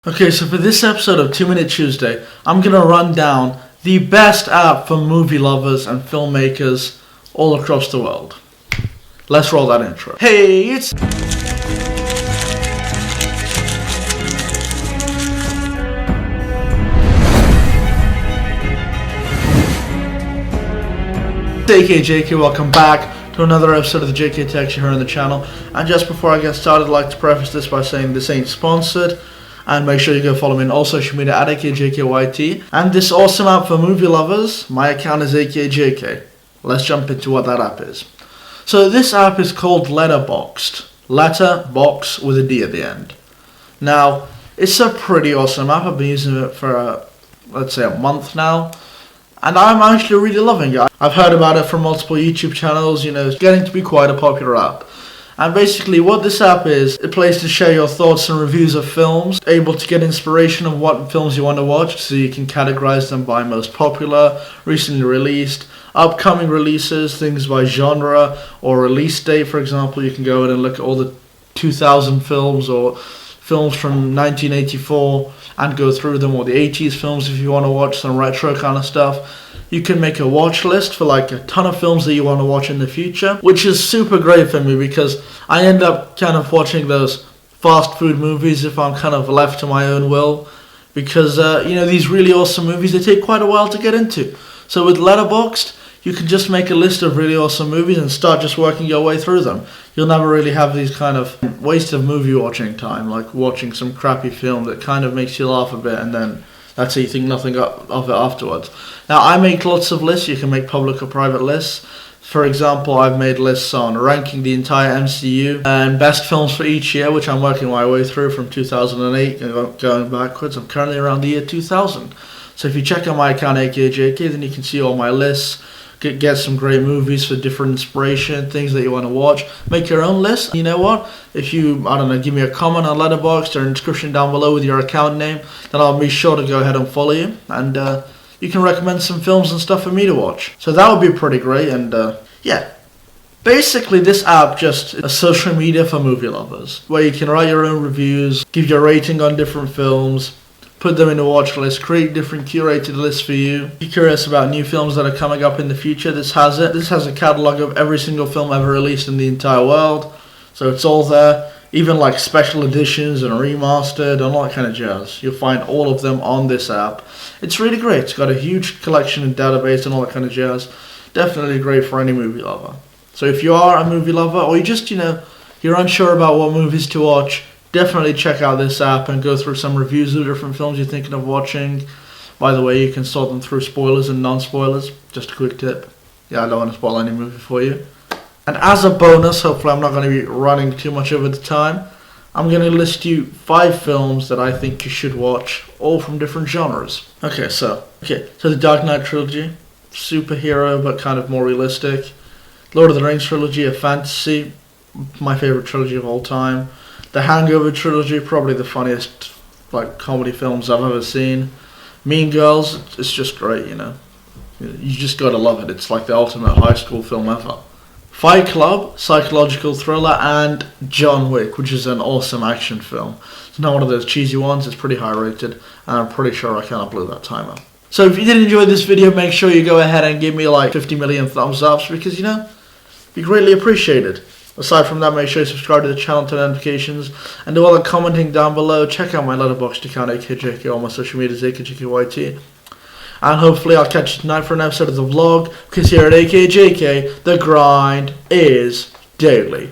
Okay, so for this episode of 2 Minute Tuesday, I'm going to run down the best app for movie lovers and filmmakers all across the world. Let's roll that intro. Hey, it's AKAJK, welcome back to another episode of the JK Tech Show here on the channel. And just before I get started, I'd like to preface this by saying this ain't sponsored. And make sure you go follow me on all social media at AKAJK. And this awesome app for movie lovers, my account is AKAJK. Let's jump into what that app is. So this app is called LetterBoxd. Letterbox with a D at the end. Now, it's a pretty awesome app. I've been using it for, let's say, a month now. And I'm actually really loving it. I've heard about it from multiple YouTube channels. You know, it's getting to be quite a popular app. And basically what this app is, a place to share your thoughts and reviews of films, able to get inspiration of what films you want to watch so you can categorize them by most popular, recently released, upcoming releases, things by genre or release date. For example, you can go in and look at all the 2000 films or films from 1984 and go through them, or the 80s films if you want to watch some retro kind of stuff. You can make a watch list for like a ton of films that you want to watch in the future, which is super great for me because I end up kind of watching those fast food movies if I'm kind of left to my own will, because you know, these really awesome movies, they take quite a while to get into. So with Letterboxd, you can just make a list of really awesome movies and start just working your way through them. You'll never really have these kind of waste of movie watching time, like watching some crappy film that kind of makes you laugh a bit and then that's it, you think nothing of it afterwards. Now, I make lots of lists. You can make public or private lists. For example, I've made lists on ranking the entire MCU and best films for each year, which I'm working my way through from 2008 and going backwards. I'm currently around the year 2000. So if you check out my account, AKAJK, then you can see all my lists. Get some great movies for different inspiration, things that you want to watch. Make your own list. You know what? If you, I don't know, give me a comment on Letterboxd or a description down below with your account name, then I'll be sure to go ahead and follow you. And you can recommend some films and stuff for me to watch. So that would be pretty great. And yeah. Basically, this app just a social media for movie lovers, where you can write your own reviews, give your rating on different films, put them in a watch list, create different curated lists for you. If you're curious about new films that are coming up in the future, this has it. This has a catalogue of every single film ever released in the entire world. So it's all there. Even like special editions and remastered and all that kind of jazz. You'll find all of them on this app. It's really great. It's got a huge collection and database and all that kind of jazz. Definitely great for any movie lover. So if you are a movie lover or you just, you know, you're unsure about what movies to watch, definitely check out this app and go through some reviews of different films you're thinking of watching. By the way, you can sort them through spoilers and non-spoilers. Just a quick tip. Yeah, I don't want to spoil any movie for you. And as a bonus, hopefully I'm not going to be running too much over the time, I'm going to list you 5 films that I think you should watch, all from different genres. Okay, so the Dark Knight trilogy, superhero but kind of more realistic. Lord of the Rings trilogy, a fantasy, my favorite trilogy of all time. The Hangover trilogy, probably the funniest like comedy films I've ever seen. Mean Girls, it's just great, you know. You just gotta love it. It's like the ultimate high school film ever. Fight Club, psychological thriller, and John Wick, which is an awesome action film. It's not one of those cheesy ones, it's pretty high rated, and I'm pretty sure I kind of blew that timer. So if you did enjoy this video, make sure you go ahead and give me like 50 million thumbs ups, because, you know, it'd be greatly appreciated. Aside from that, make sure you subscribe to the channel, turn notifications, and do all the commenting down below. Check out my Letterboxd account, AKAJK, all my social media is AKAJK. And hopefully I'll catch you tonight for an episode of the vlog, because here at AKAJK, the grind is daily.